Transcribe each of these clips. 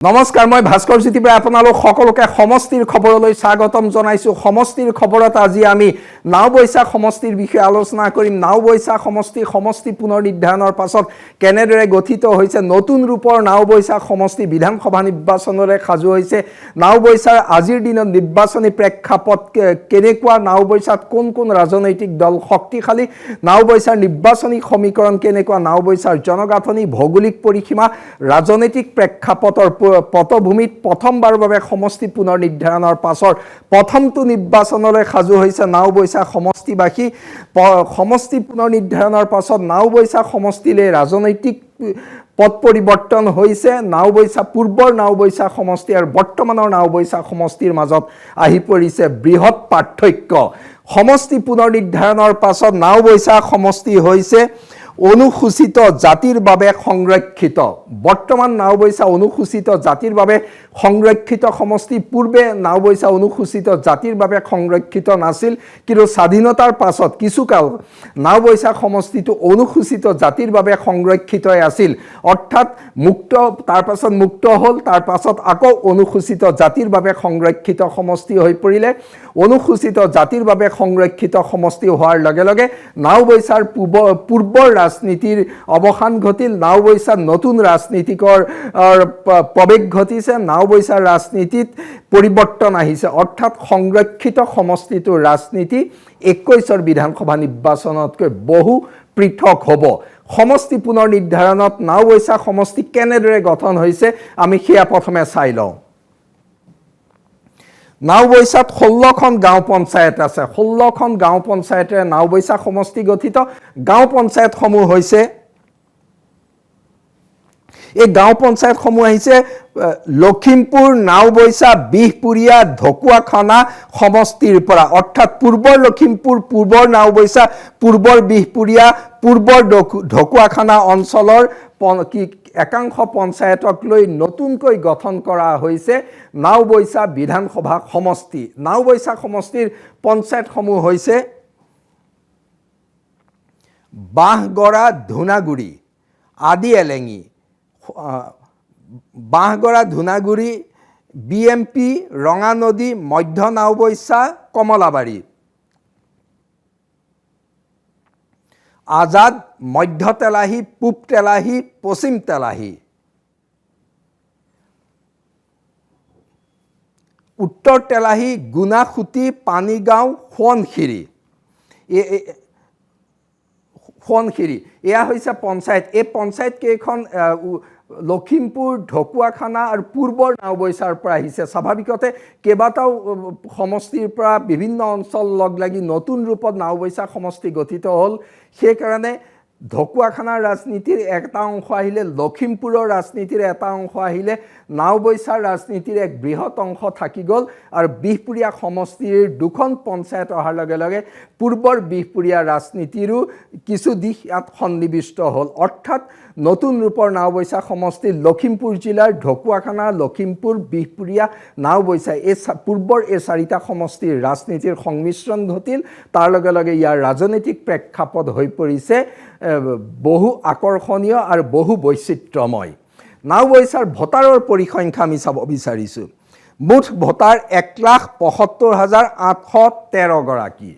নমস্কাৰ মই ভাস্কৰ জ্যোতি পৰা আপোনালোক সকলোকে সমষ্টিৰ খবৰলৈ স্বাগতম জনাইছো। সমষ্টিৰ খবৰত আজি আমি নাওবৈছা সমষ্টিৰ বিষয়ে আলোচনা কৰিম। নাওবৈছা সমষ্টি পুনৰ নিৰ্ধাৰণৰ পাছত কেনেদৰে গঠিত হৈছে, নতুন ৰূপৰ নাওবৈছা সমষ্টি বিধানসভা নিৰ্বাচনৰে সাজু হৈছে। নাওবৈছাৰ আজিৰ দিনত নিৰ্বাচনী প্ৰেক্ষাপট কেনেকুৱা, নাওবৈছাত কোন কোন ৰাজনৈতিক দল শক্তিশালী, নাওবৈছাৰ নিৰ্বাচনী সমীকৰণ কেনেকুৱা, নাওবৈছাৰ জনগাঁথনি, ভৌগোলিক পৰিসীমা, ৰাজনৈতিক প্ৰেক্ষাপটৰ পটভূমিত প্ৰথমবাৰৰ বাবে সমষ্টি পুনৰ নিৰ্ধাৰণৰ পাছৰ প্ৰথমটো নিৰ্বাচনলৈ সাজু হৈছে নাওবৈছা সমষ্টিবাসী। সমষ্টি পুনৰ নিৰ্ধাৰণৰ পাছত নাওবৈছা সমষ্টিলৈ ৰাজনৈতিক পট পৰিৱৰ্তন হৈছে। নাওবৈছা পূৰ্বৰ নাওবৈছা সমষ্টি আৰু বৰ্তমানৰ নাওবৈছা সমষ্টিৰ মাজত আহি পৰিছে বৃহৎ পাৰ্থক্য। সমষ্টি পুনৰ নিৰ্ধাৰণৰ পাছত নাওবৈছা সমষ্টি হৈছে অনুসূচিত জাতিৰ বাবে সংৰক্ষিত। বৰ্তমান নাওবৈছা অনুসূচিত জাতিৰ বাবে সংৰক্ষিত সমষ্টি। পূৰ্বে নাওবৈছা অনুসূচিত জাতিৰ বাবে সংৰক্ষিত নাছিল, কিন্তু স্বাধীনতাৰ পাছত কিছুকাল নাওবৈছা সমষ্টিটো অনুসূচিত জাতিৰ বাবে সংৰক্ষিতই আছিল। অৰ্থাৎ তাৰ পাছত মুক্ত হ'ল, তাৰ পাছত আকৌ অনুসূচিত জাতিৰ বাবে সংৰক্ষিত সমষ্টি হৈ পৰিলে। অনুসূচিত জাতিৰ বাবে সংৰক্ষিত সমষ্টি হোৱাৰ লগে লগে নাওবৈছাৰ পূৰ্বৰ ৰাজনীতিৰ অৱসান ঘটিল। নাওবৈছাত নতুন ৰাজনীতিকৰ প্ৰৱেশ ঘটিছে। নাওবৈছাৰ ৰাজনীতিত পৰিৱৰ্তন আহিছে, অৰ্থাৎ সংৰক্ষিত সমষ্টিটোৰ ৰাজনীতি 21ৰ বিধানসভা নিৰ্বাচনতকৈ বহু পৃথক হ'ব। সমষ্টি পুনৰ নিৰ্ধাৰণত নাওবৈছা সমষ্টি কেনেদৰে গঠন হৈছে আমি সেয়া প্ৰথমে চাই লওঁ। নাওবৈছাত 16খন গাঁও পঞ্চায়ত আছে। 16খন গাঁও পঞ্চায়তেৰে নাওবৈছা সমষ্টি গঠিত। গাঁও পঞ্চায়তসমূহ হৈছে, এই গাঁও পঞ্চায়তসমূহ আহিছে লখিমপুৰ, নাওবৈছা, বিহপুৰীয়া, ঢকুৱাখানা সমষ্টিৰ পৰা, অৰ্থাৎ পূৰ্বৰ লখিমপুৰ, পূৰ্বৰ নাওবৈছা, পূৰ্বৰ বিহপুৰীয়া, পূৰ্বৰ ঢকুৱাখানা অঞ্চলৰ একাংশ পঞ্চায়তক লৈ নতুনকৈ গঠন কৰা হৈছে নাওবৈছা বিধানসভা সমষ্টি। নাওবৈছা সমষ্টিৰ পঞ্চায়তসমূহ হৈছে বাঁহগৰা, ধুনাগুৰি, আদি এলেঙি, বাঁহগৰা, ধুনাগুৰি, BMP, ৰঙানদী, মধ্য নাওবৈছা, কমলাবাৰী, আজাদ, মধ্য তেলাহী, পূব তেলাহী, পশ্চিম তেলাহী, উত্তৰ তেলাহী, গুণাসুঁতি, পানীগাঁও, সোৱণশিৰি। এয়া হৈছে পঞ্চায়ত। এই পঞ্চায়ত কেইখন লখিমপুৰ, ঢকুৱাখানা আৰু পূৰ্বৰ নাওবৈছাৰ পৰা আহিছে। স্বাভাৱিকতে কেইবাটাও সমষ্টিৰ পৰা বিভিন্ন অঞ্চল লগ লাগি নতুন ৰূপত নাওবৈছা সমষ্টি গঠিত হ'ল। সেইকাৰণে ঢকুৱাখানাৰ ৰাজনীতিৰ এটা অংশ আহিলে, লখিমপুৰৰ ৰাজনীতিৰ এটা অংশ আহিলে, নাওবৈছাৰ ৰাজনীতিৰ এক বৃহৎ অংশ থাকি গ'ল। আৰু বিহপুৰীয়া সমষ্টিৰ দুখন পঞ্চায়ত অহাৰ লগে লগে পূৰ্বৰ বিহপুৰীয়া ৰাজনীতিৰো কিছু দিশ ইয়াত সন্নিৱিষ্ট হ'ল। অৰ্থাৎ নতুন ৰূপৰ নাওবৈছা সমষ্টিৰ লখিমপুৰ জিলাৰ ঢকুৱাখানা, লখিমপুৰ, বিহপুৰীয়া, নাওবৈছা পূৰ্বৰ এই চাৰিটা সমষ্টিৰ ৰাজনীতিৰ সংমিশ্ৰণ ঘটিল। তাৰ লগে লগে ইয়াৰ ৰাজনৈতিক প্ৰেক্ষাপট হৈ পৰিছে বহু আকৰ্ষণীয় আৰু বহু বৈচিত্ৰ্যময়। নাওবৈছাৰ ভোটাৰৰ পৰিসংখ্যা আমি চাব বিচাৰিছোঁ। মুঠ ভোটাৰ 1,75,813 গৰাকী।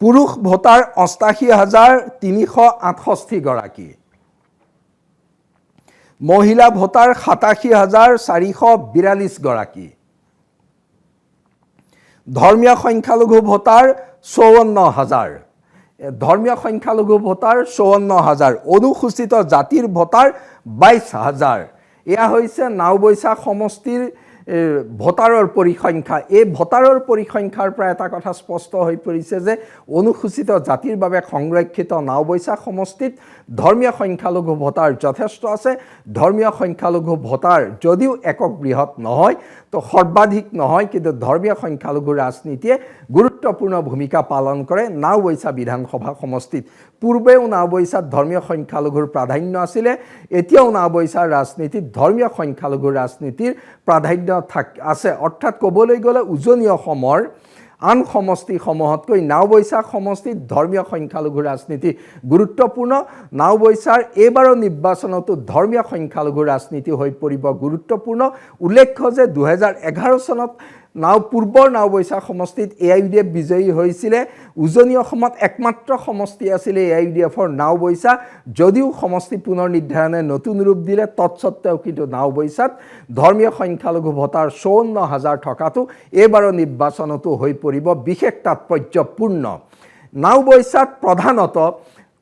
পুৰুষ ভোটাৰ 88,368 গৰাকী। মহিলা ভোটাৰ 87,442 গৰাকী। ধৰ্মীয় সংখ্যালঘু ভোটাৰ 54,000। ধৰ্মীয় সংখ্যালঘু ভোটাৰ 54,000। অনুসূচিত জাতিৰ ভোটাৰ 22,000। এয়া হৈছে নাওবৈছা সমষ্টিৰ ভোটাৰৰ পৰিসংখ্যা। এই ভোটাৰৰ পৰিসংখ্যাৰ পৰা এটা কথা স্পষ্ট হৈ পৰিছে যে অনুসূচিত জাতিৰ বাবে সংৰক্ষিত নাওবৈছা সমষ্টিত ধৰ্মীয় সংখ্যালঘু ভোটাৰ যথেষ্ট আছে। ধৰ্মীয় সংখ্যালঘু ভোটাৰ যদিও একক বৃহৎ নহয়, তো সৰ্বাধিক নহয়, কিন্তু ধৰ্মীয় সংখ্যালঘু ৰাজনীতিয়ে গুৰুত্বপূৰ্ণ ভূমিকা পালন কৰে নাওবৈছা বিধানসভা সমষ্টিত। পূৰ্বেও নাওবৈছাত ধৰ্মীয় সংখ্যালঘুৰ প্ৰাধান্য আছিলে, এতিয়াও নাওবৈছাৰ ৰাজনীতিত ধৰ্মীয় সংখ্যালঘুৰ ৰাজনীতিৰ প্ৰাধান্য আছে। অৰ্থাৎ ক'বলৈ গ'লে উজনি অসমৰ আন সমষ্টিসমূহতকৈ নাওবৈচা সমষ্টিত ধৰ্মীয় সংখ্যালঘু ৰাজনীতি গুৰুত্বপূৰ্ণ। নাওবৈচাৰ এইবাৰৰ নিৰ্বাচনতো ধৰ্মীয় সংখ্যালঘু ৰাজনীতি হৈ পৰিব গুৰুত্বপূৰ্ণ। উল্লেখ্য যে 2011 চনত পূৰ্বৰ নাওবৈচা সমষ্টিত AIUDF বিজয়ী হৈছিলে। উজনি অসমত একমাত্ৰ সমষ্টি আছিলে AIUDFৰ নাওবৈচা। যদিও সমষ্টি পুনৰ নিৰ্ধাৰণে নতুন ৰূপ দিলে, তৎসত্ত্বেও কিন্তু নাওবৈচাত ধৰ্মীয় সংখ্যালঘু ভোটাৰ 54,000 থকাটো এইবাৰৰ নিৰ্বাচনতো হৈ পৰিব বিশেষ তাৎপৰ্যপূৰ্ণ। নাওবৈচাত প্ৰধানতঃ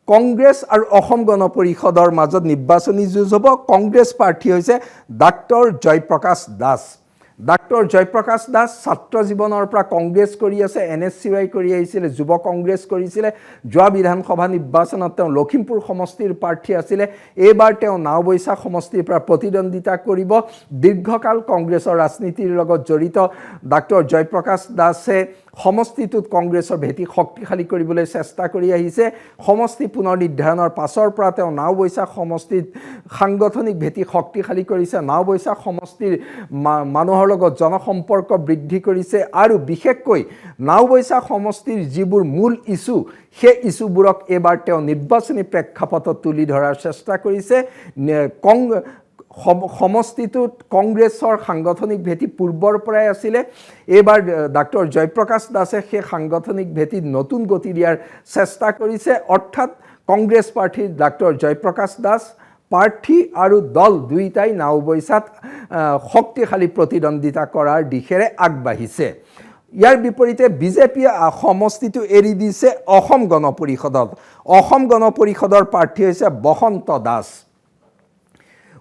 কংগ্ৰেছ আৰু অসম গণ পৰিষদৰ মাজত নিৰ্বাচনী যুঁজ হ'ব। কংগ্ৰেছ প্ৰাৰ্থী হৈছে ডাক্তৰ জয়প্ৰকাশ দাস। ডাক্তৰ জয়প্ৰকাশ দাস ছাত্ৰ জীৱনৰ পৰা কংগ্ৰেছ কৰি আছে, NSCY কৰি আহিছিলে, যুৱ কংগ্ৰেছ কৰিছিলে। যোৱা বিধানসভা নিৰ্বাচনত তেওঁ লখিমপুৰ সমষ্টিৰ প্ৰাৰ্থী আছিলে। এইবাৰ তেওঁ নাওবৈচা সমষ্টিৰ পৰা প্ৰতিদ্বন্দ্বিতা কৰিব। দীৰ্ঘকাল কংগ্ৰেছৰ ৰাজনীতিৰ লগত জড়িত ডাক্তৰ জয়প্ৰকাশ দাসে সমষ্টিটোত কংগ্ৰেছৰ ভেটি শক্তিশালী কৰিবলৈ চেষ্টা কৰি আহিছে। সমষ্টি পুনৰ নিৰ্ধাৰণৰ পাছৰ পৰা তেওঁ নাওবৈচা সমষ্টিত সাংগঠনিক ভেটি শক্তিশালী কৰিছে। নাওবৈচা সমষ্টিৰ মানুহৰ লগত জনসম্পৰ্ক বৃদ্ধি কৰিছে আৰু বিশেষকৈ নাওবৈচা সমষ্টিৰ যিবোৰ মূল ইছ্যু, সেই ইছ্যুবোৰক এইবাৰ তেওঁ নিৰ্বাচনী প্ৰেক্ষাপটত তুলি ধৰাৰ চেষ্টা কৰিছে। সমষ্টিটোত কংগ্ৰেছৰ সাংগঠনিক ভেটি পূৰ্বৰ পৰাই আছিলে। এইবাৰ ডাক্তৰ জয়প্ৰকাশ দাসে সেই সাংগঠনিক ভেটিত নতুন গতি দিয়াৰ চেষ্টা কৰিছে। অৰ্থাৎ কংগ্ৰেছ প্ৰাৰ্থীৰ ডাক্তৰ জয়প্ৰকাশ দাস প্ৰাৰ্থী আৰু দল দুয়োটাই নাওবৈচাত শক্তিশালী প্ৰতিদ্বন্দ্বিতা কৰাৰ দিশেৰে আগবাঢ়িছে। ইয়াৰ বিপৰীতে বিজেপিয়ে সমষ্টিটো এৰি দিছে অসম গণ পৰিষদত। অসম গণ পৰিষদৰ প্ৰাৰ্থী হৈছে বসন্ত দাস।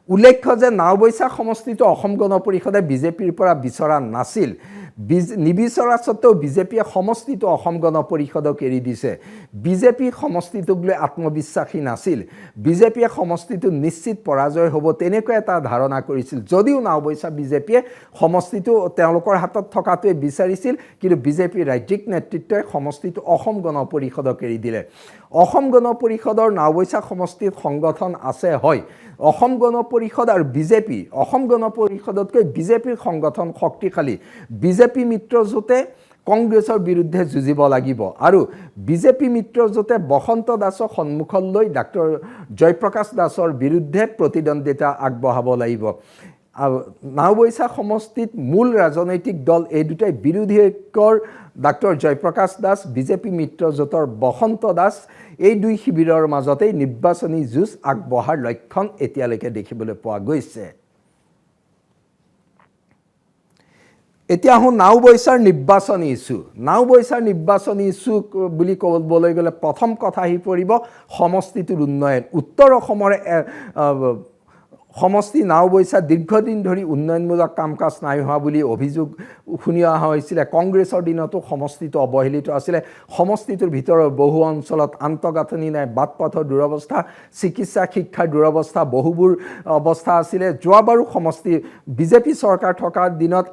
উল্লেখ্য যে নাওবৈচা সমষ্টিটো অসম গণ পৰিষদে বিজেপিৰ পৰা বিচৰা নাছিল। নিবিচৰা স্বত্তেও বিজেপিয়ে সমষ্টিটো অসম গণ পৰিষদক এৰি দিছে। বিজেপি সমষ্টিটোক লৈ আত্মবিশ্বাসী নাছিল। বিজেপিয়ে সমষ্টিটো নিশ্চিত পৰাজয় হ'ব তেনেকুৱা এটা ধাৰণা কৰিছিল। যদিও নাওবৈচা বিজেপিয়ে সমষ্টিটো তেওঁলোকৰ হাতত থকাটোৱে বিচাৰিছিল, কিন্তু বিজেপিৰ ৰাজ্যিক নেতৃত্বই সমষ্টিটো অসম গণ পৰিষদক এৰি দিলে। অসম গণ পৰিষদৰ নাওবৈচা সমষ্টিত সংগঠন আছে হয়। অসম গণ পৰিষদ আৰু বিজেপি, অসম গণ পৰিষদতকৈ বিজেপিৰ সংগঠন শক্তিশালী। বিজেপি মিত্ৰজোঁটে কংগ্ৰেছৰ বিৰুদ্ধে যুঁজিব লাগিব আৰু বিজেপি মিত্ৰজোঁটে বসন্ত দাসক সন্মুখত লৈ ডাক্তৰ জয়প্ৰকাশ দাসৰ বিৰুদ্ধে প্ৰতিদ্বন্দ্বিতা আগবঢ়াব লাগিব। নাওবৈচা সমষ্টিত মূল ৰাজনৈতিক দল এই দুটাই বিৰোধী ঐক্যৰ ডাক্তৰ জয়প্ৰকাশ দাস, বিজেপি মিত্ৰজোঁটৰ বসন্ত দাস, এই দুই শিবিৰৰ মাজতেই নিৰ্বাচনী যুঁজ আগবঢ়াৰ লক্ষণ এতিয়ালৈকে দেখিবলৈ পোৱা গৈছে। এতিয়া আহোঁ নাওবৈচাৰ নিৰ্বাচনী ইছ্যু। নাওবৈচাৰ নিৰ্বাচনী ইছ্যু বুলি ক'বলৈ গ'লে প্ৰথম কথা আহি পৰিব সমষ্টিটোৰ উন্নয়ন। উত্তৰ অসমৰ সমষ্টি নাওবৈচা দীৰ্ঘদিন ধৰি উন্নয়নমূলক কাম কাজ নাই হোৱা বুলি অভিযোগ শুনি অহা হৈছিলে। কংগ্ৰেছৰ দিনতো সমষ্টিটো অৱহেলিত আছিলে। সমষ্টিটোৰ ভিতৰৰ বহু অঞ্চলত আন্তঃগাঁথনি নাই, বাট পথৰ দুৰৱস্থা, চিকিৎসা শিক্ষাৰ দুৰৱস্থা, বহুবোৰ অৱস্থা আছিলে। যোৱাবাৰো সমষ্টি বিজেপি চৰকাৰ থকাৰ দিনত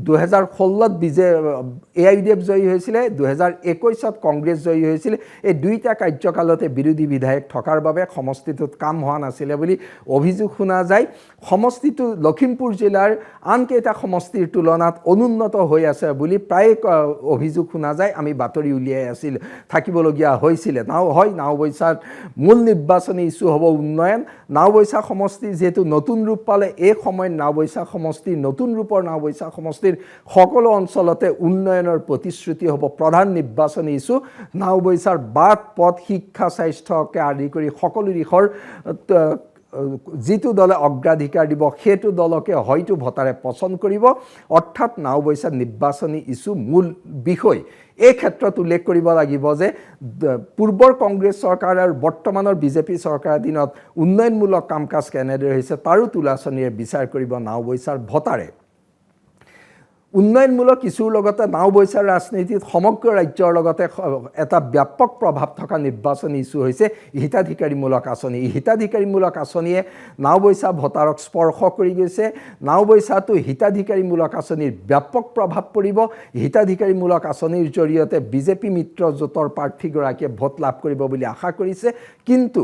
2016ত AIUDF জয়ী হৈছিলে, 2021ত কংগ্ৰেছ জয়ী হৈছিলে। এই দুইটা কাৰ্যকালতে বিৰোধী বিধায়ক থকাৰ বাবে সমষ্টিটোত কাম হোৱা নাছিলে বুলি অভিযোগ শুনা যায়। সমষ্টিটো লখিমপুৰ জিলাৰ আনকেইটা সমষ্টিৰ তুলনাত অনুন্নত হৈ আছে বুলি প্ৰায় অভিযোগ শুনা যায়। আমি বাতৰি উলিয়াই থাকিবলগীয়া হৈছিলে। নাওবৈচাত মূল নিৰ্বাচনী ইছ্যু হ'ব উন্নয়ন। নাওবৈচা সমষ্টি যিহেতু নতুন ৰূপ পালে, এই সময়ত নাওবৈচা সমষ্টিৰ নতুন ৰূপৰ নাওবৈচা সমষ্টিৰ সকলো অঞ্চলতে উন্নয়নৰ প্ৰতিশ্ৰুতি হ'ব প্ৰধান নিৰ্বাচনী ইছ্যু। নাওবৈচাৰ বাট পথ, শিক্ষা, স্বাস্থ্যকে আদি কৰি সকলো দিশৰ যিটো দলে অগ্ৰাধিকাৰ দিব সেইটো দলকে হয়তো ভোটাৰে পচন্দ কৰিব। অৰ্থাৎ নাওবৈচাৰ নিৰ্বাচনী ইছ্যু মূল বিষয়। এই ক্ষেত্ৰত উল্লেখ কৰিব লাগিব যে পূৰ্বৰ কংগ্ৰেছ চৰকাৰ আৰু বৰ্তমানৰ বিজেপি চৰকাৰৰ দিনত উন্নয়নমূলক কাম কাজ কেনেদৰে হৈছে তাৰো তুলাচনীৰে বিচাৰ কৰিব নাওবৈচাৰ ভোটাৰে। উন্নয়নমূলক ইছ্যুৰ লগতে নাওবৈচাৰ ৰাজনীতিত সমগ্ৰ ৰাজ্যৰ লগতে এটা ব্যাপক প্ৰভাৱ থকা নিৰ্বাচনী ইছ্যু হৈছে হিতাধিকাৰীমূলক আঁচনি। হিতাধিকাৰীমূলক আঁচনিয়ে নাওবৈচা ভোটাৰক স্পৰ্শ কৰি গৈছে। নাওবৈচাতো হিতাধিকাৰীমূলক আঁচনিৰ ব্যাপক প্ৰভাৱ পৰিব। হিতাধিকাৰীমূলক আঁচনিৰ জৰিয়তে বিজেপি মিত্ৰজোঁটৰ প্ৰাৰ্থীগৰাকীয়ে ভোট লাভ কৰিব বুলি আশা কৰিছে। কিন্তু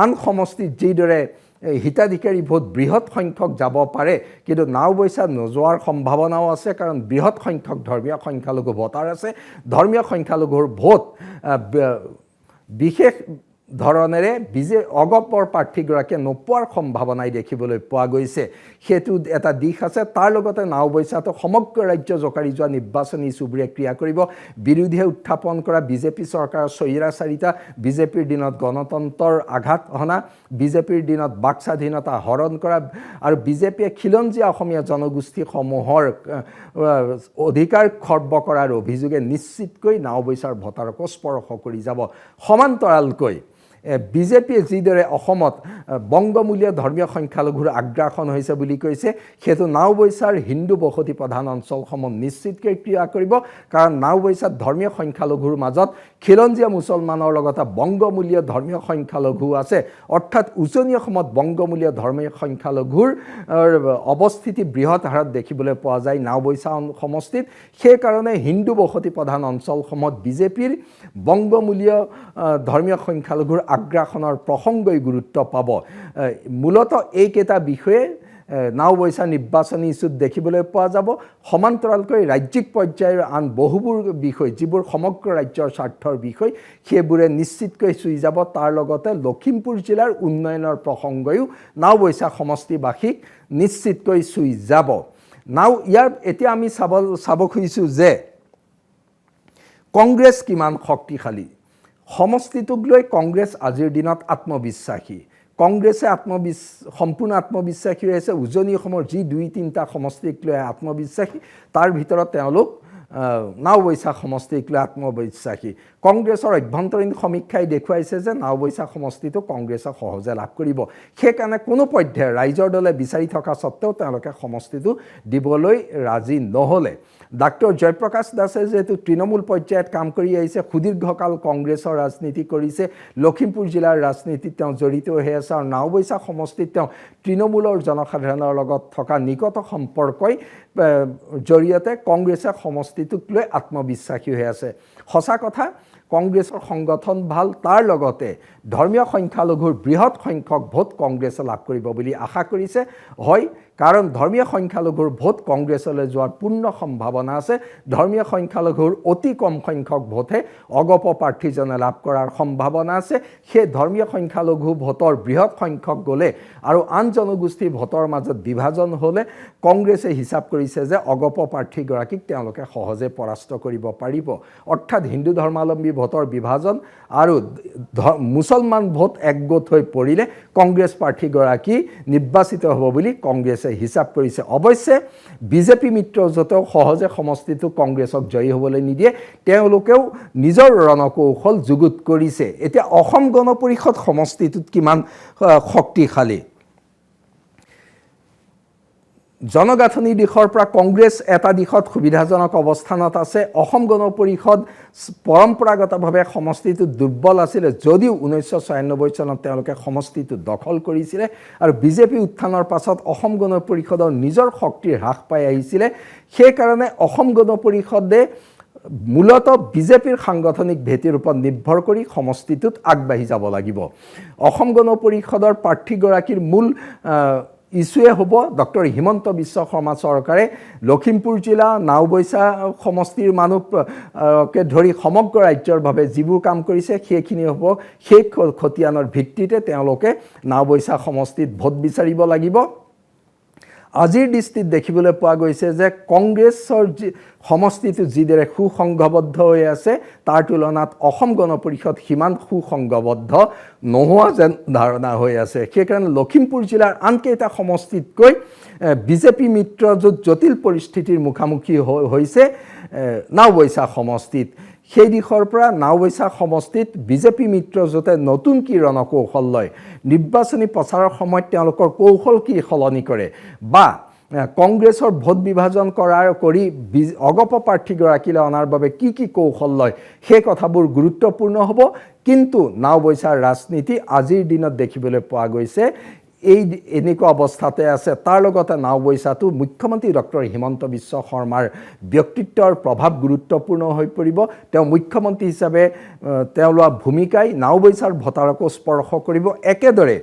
আন সমষ্টিত যিদৰে হিতাধিকাৰী ভোট বৃহৎ সংখ্যক যাব পাৰে, কিন্তু নাওবৈচা নোযোৱাৰ সম্ভাৱনাও আছে, কাৰণ বৃহৎ সংখ্যক ধৰ্মীয় সংখ্যালঘু ভোটাৰ আছে। ধৰ্মীয় সংখ্যালঘুৰ ভোট বিশেষ ধৰণেৰে অগপৰ প্ৰাৰ্থীগৰাকীয়ে নোপোৱাৰ সম্ভাৱনাই দেখিবলৈ পোৱা গৈছে। সেইটো এটা দিশ আছে। তাৰ লগতে নাওবৈচাটো সমগ্ৰ ৰাজ্য জোকাৰি যোৱা নিৰ্বাচনী ইছ্যুবোৰে ক্ৰিয়া কৰিব। বিৰোধীয়ে উত্থাপন কৰা বিজেপি চৰকাৰৰ স্বৈৰাচাৰিতা, বিজেপিৰ দিনত গণতন্ত্ৰৰ আঘাত হনা, বিজেপিৰ দিনত বাক স্বাধীনতা হৰণ কৰা আৰু বিজেপিয়ে খিলঞ্জীয়া অসমীয়া জনগোষ্ঠীসমূহৰ অধিকাৰ খৰ্ব কৰাৰ অভিযোগে নিশ্চিতকৈ নাওবৈচাৰ ভোটাৰকো স্পৰ্শ কৰি যাব। সমান্তৰালকৈ বিজেপিয়ে যিদৰে অসমত বংগমূলীয় ধৰ্মীয় সংখ্যালঘুৰ আগ্ৰাসন হৈছে বুলি কৈছে, সেইটো নাওবৈচাৰ হিন্দু বসতি প্ৰধান অঞ্চলসমূহ নিশ্চিতকৈ ক্ৰিয়া কৰিব, কাৰণ নাওবৈচাত ধৰ্মীয় সংখ্যালঘুৰ মাজত খিলঞ্জীয়া মুছলমানৰ লগতে বংগমূলীয় ধৰ্মীয় সংখ্যালঘু আছে। অৰ্থাৎ উজনি অসমত বংগমূলীয় ধৰ্মীয় সংখ্যালঘুৰ অৱস্থিতি বৃহৎ হাৰত দেখিবলৈ পোৱা যায় নাওবৈচা সমষ্টিত। সেইকাৰণে হিন্দু বসতি প্ৰধান অঞ্চলসমূহত বিজেপিৰ বংগমূলীয় ধৰ্মীয় সংখ্যালঘুৰ আগ্ৰাসনৰ প্ৰসংগই গুৰুত্ব পাব। মূলতঃ এইকেইটা বিষয়ে নাওবৈচা নিৰ্বাচনী ইছ্যুত দেখিবলৈ পোৱা যাব। সমান্তৰালকৈ ৰাজ্যিক পৰ্যায়ৰ আন বহুবোৰ বিষয়, যিবোৰ সমগ্ৰ ৰাজ্যৰ স্বাৰ্থৰ বিষয়, সেইবোৰে নিশ্চিতকৈ চুই যাব। তাৰ লগতে লখিমপুৰ জিলাৰ উন্নয়নৰ প্ৰসংগয়ো নাওবৈচা সমষ্টিবাসীক নিশ্চিতকৈ চুই যাব। ইয়াৰ এতিয়া আমি চাব খুজিছোঁ যে কংগ্ৰেছ কিমান শক্তিশালী। সমষ্টিটোক লৈ কংগ্ৰেছ আজিৰ দিনত আত্মবিশ্বাসী। কংগ্ৰেছে সম্পূৰ্ণ আত্মবিশ্বাসী হৈ আছে। উজনি অসমৰ যি ২-৩টা সমষ্টিক লৈ আত্মবিশ্বাসী, তাৰ ভিতৰত তেওঁলোক নাওবৈচা সমষ্টিক লৈ আত্মবিশ্বাসী। কংগ্ৰেছৰ অভ্যন্তৰীণ সমীক্ষাই দেখুৱাইছে যে নাওবৈচা সমষ্টিটো কংগ্ৰেছে সহজে লাভ কৰিব। সেইকাৰণে কোনো পৰ্যায়ত ৰাইজৰ দলে বিচাৰি থকা স্বত্তেও তেওঁলোকে সমষ্টিটো দিবলৈ ৰাজি নহ'লে। ডাক্তৰ জয়প্ৰকাশ দাসে যিহেতু তৃণমূল পৰ্যায়ত কাম কৰি আহিছে, সুদীৰ্ঘকাল কংগ্ৰেছৰ ৰাজনীতি কৰিছে, লখিমপুৰ জিলাৰ ৰাজনীতিত তেওঁ জড়িত হৈ আছে আৰু নাওবৈচা সমষ্টিত তেওঁ তৃণমূলৰ জনসাধাৰণৰ লগত থকা নিকট সম্পৰ্কই জৰিয়তে কংগ্ৰেছে সমষ্টিটোক লৈ আত্মবিশ্বাসী হৈ আছে। সঁচা কথা, কংগ্ৰেছৰ সংগঠন ভাল, তাৰ লগতে ধৰ্মীয় সংখ্যালঘুৰ বৃহৎ সংখ্যক ভোট কংগ্ৰেছে লাভ কৰিব বুলি আশা কৰিছে। হয়, কাৰণ ধৰ্মীয় সংখ্যালঘুৰ ভোট কংগ্ৰেছলৈ যোৱাৰ পূৰ্ণ সম্ভাৱনা আছে। ধৰ্মীয় সংখ্যালঘুৰ অতি কম সংখ্যক ভোটহে অগপ প্ৰাৰ্থীজনে লাভ কৰাৰ সম্ভাৱনা আছে। সেই ধৰ্মীয় সংখ্যালঘু ভোটৰ বৃহৎ সংখ্যক গ'লে আৰু আন জনগোষ্ঠীৰ ভোটৰ মাজত বিভাজন হ'লে কংগ্ৰেছে হিচাপ কৰিছে যে অগপ প্ৰাৰ্থীগৰাকীক তেওঁলোকে সহজে পৰাস্ত কৰিব পাৰিব। অৰ্থাৎ হিন্দু ধৰ্মাৱলম্বী ভোটৰ বিভাজন আৰু মুছলমান ভোট একগোট হৈ পৰিলে কংগ্ৰেছ প্ৰাৰ্থীগৰাকী নিৰ্বাচিত হ'ব বুলি কংগ্ৰেছে হিচাপ কৰিছে। অৱশ্যে বিজেপি মিত্ৰজোঁটেও সহজে সমষ্টিটো কংগ্ৰেছক জয়ী হ'বলৈ নিদিয়ে। তেওঁলোকেও নিজৰ ৰণকৌশল যুগুত কৰিছে। এতিয়া অসম গণ পৰিষদ সমষ্টিটোত কিমান শক্তিশালী। জনগাঁথনি দিশৰ পৰা কংগ্ৰেছ এটা দিশত সুবিধাজনক অৱস্থানত আছে। অসম গণ পৰিষদ পৰম্পৰাগতভাৱে সমষ্টিটো দুৰ্বল আছিলে, যদিও 1996 চনত তেওঁলোকে সমষ্টিটো দখল কৰিছিলে আৰু বিজেপি উত্থানৰ পাছত অসম গণ পৰিষদৰ নিজৰ শক্তিৰ হ্ৰাস পাই আহিছিলে। সেইকাৰণে অসম গণ পৰিষদে মূলতঃ বিজেপিৰ সাংগঠনিক ভেটিৰ ওপৰত নিৰ্ভৰ কৰি সমষ্টিটোত আগবাঢ়ি যাব লাগিব। অসম গণ পৰিষদৰ প্ৰাৰ্থীগৰাকীৰ মূল ইছ্যুৱে হ'ব ডক্টৰ হিমন্ত বিশ্ব শৰ্মা চৰকাৰে লখিমপুৰ জিলা নাওবৈচা সমষ্টিৰ মানুহকে ধৰি সমগ্ৰ ৰাজ্যৰ বাবে যিবোৰ কাম কৰিছে সেইখিনি হ'ব। সেই খতিয়ানৰ ভিত্তিতে তেওঁলোকে নাওবৈচা সমষ্টিত ভোট বিচাৰিব লাগিব। আজিৰ দৃষ্টিত দেখিবলৈ পোৱা গৈছে যে কংগ্ৰেছৰ সমষ্টিটো যিদৰে সুসংঘবদ্ধ হৈ আছে, তাৰ তুলনাত অসম গণ পৰিষদ সিমান সুসংঘবদ্ধ নোহোৱা যেন ধাৰণা হৈ আছে। সেইকাৰণে লখিমপুৰ জিলাৰ আনকেইটা সমষ্টিতকৈ বিজেপি মিত্ৰজোঁট জটিল পৰিস্থিতিৰ মুখামুখি হৈছে নাওবৈচা সমষ্টিত। সেই দিশৰ পৰা নাওবৈচা সমষ্টিত বিজেপি মিত্ৰজোঁটে নতুন কি ৰণকৌশল লয়, নিৰ্বাচনী প্ৰচাৰৰ সময়ত তেওঁলোকৰ কৌশল কি সলনি কৰে, বা কংগ্ৰেছৰ ভোট বিভাজন কৰি অগপ প্ৰাৰ্থীগৰাকীলৈ অনাৰ বাবে কি কি কৌশল লয়, সেই কথাবোৰ গুৰুত্বপূৰ্ণ হ'ব। কিন্তু নাওবৈচাৰ ৰাজনীতি আজিৰ দিনত দেখিবলৈ পোৱা গৈছে এই এনেকুৱা অৱস্থাতে আছে। তাৰ লগতে নাওবৈচাটো মুখ্যমন্ত্ৰী ডক্টৰ হিমন্ত বিশ্ব শৰ্মাৰ ব্যক্তিত্বৰ প্ৰভাৱ গুৰুত্বপূৰ্ণ হৈ পৰিব। তেওঁ মুখ্যমন্ত্ৰী হিচাপে তেওঁ লোৱা ভূমিকাই নাওবৈচাৰ ভোটাৰকো স্পৰ্শ কৰিব। একেদৰে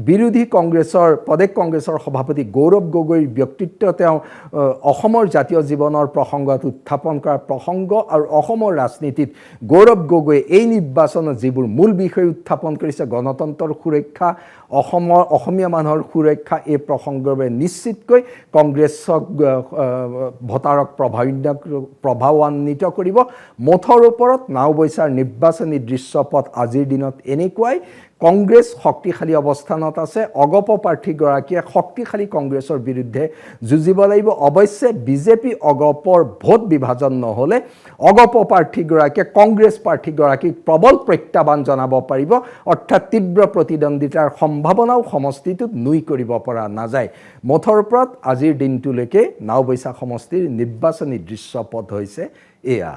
বিৰোধী কংগ্ৰেছৰ প্ৰদেশ কংগ্ৰেছৰ সভাপতি গৌৰৱ গগৈৰ ব্যক্তিত্ব তেওঁ অসমৰ জাতীয় জীৱনৰ প্ৰসংগত উত্থাপন কৰা প্ৰসংগ আৰু অসমৰ ৰাজনীতিত গৌৰৱ গগৈয়ে এই নিৰ্বাচনত যিবোৰ মূল বিষয় উত্থাপন কৰিছে, গণতন্ত্ৰৰ সুৰক্ষা, অসমীয়া মানুহৰ সুৰক্ষা, এই প্ৰসংগৰ বাবে নিশ্চিতকৈ কংগ্ৰেছক ভোটাৰক প্ৰভাৱান্বিত কৰিব। মুঠৰ ওপৰত নাওবৈচাৰ নিৰ্বাচনী দৃশ্যপট আজিৰ দিনত এনেকুৱাই। কংগ্ৰেছ শক্তিশালী অৱস্থানত আছে। অগপ প্ৰাৰ্থীগৰাকীয়ে শক্তিশালী কংগ্ৰেছৰ বিৰুদ্ধে যুঁজিব লাগিব। অৱশ্যে বিজেপি অগপৰ ভোট বিভাজন নহ'লে অগপ প্ৰাৰ্থীগৰাকীয়ে কংগ্ৰেছ প্ৰাৰ্থীগৰাকীক প্ৰবল প্ৰত্যাহ্বান জনাব পাৰিব। অৰ্থাৎ তীব্ৰ প্ৰতিদ্বন্দ্বিতাৰ সম্ভাৱনাও সমষ্টিটোত নুই কৰিব পৰা নাযায়। মুঠৰ ওপৰত আজিৰ দিনটোলৈকে নাওবৈচা সমষ্টিৰ নিৰ্বাচনী দৃশ্যপট হৈছে এয়া।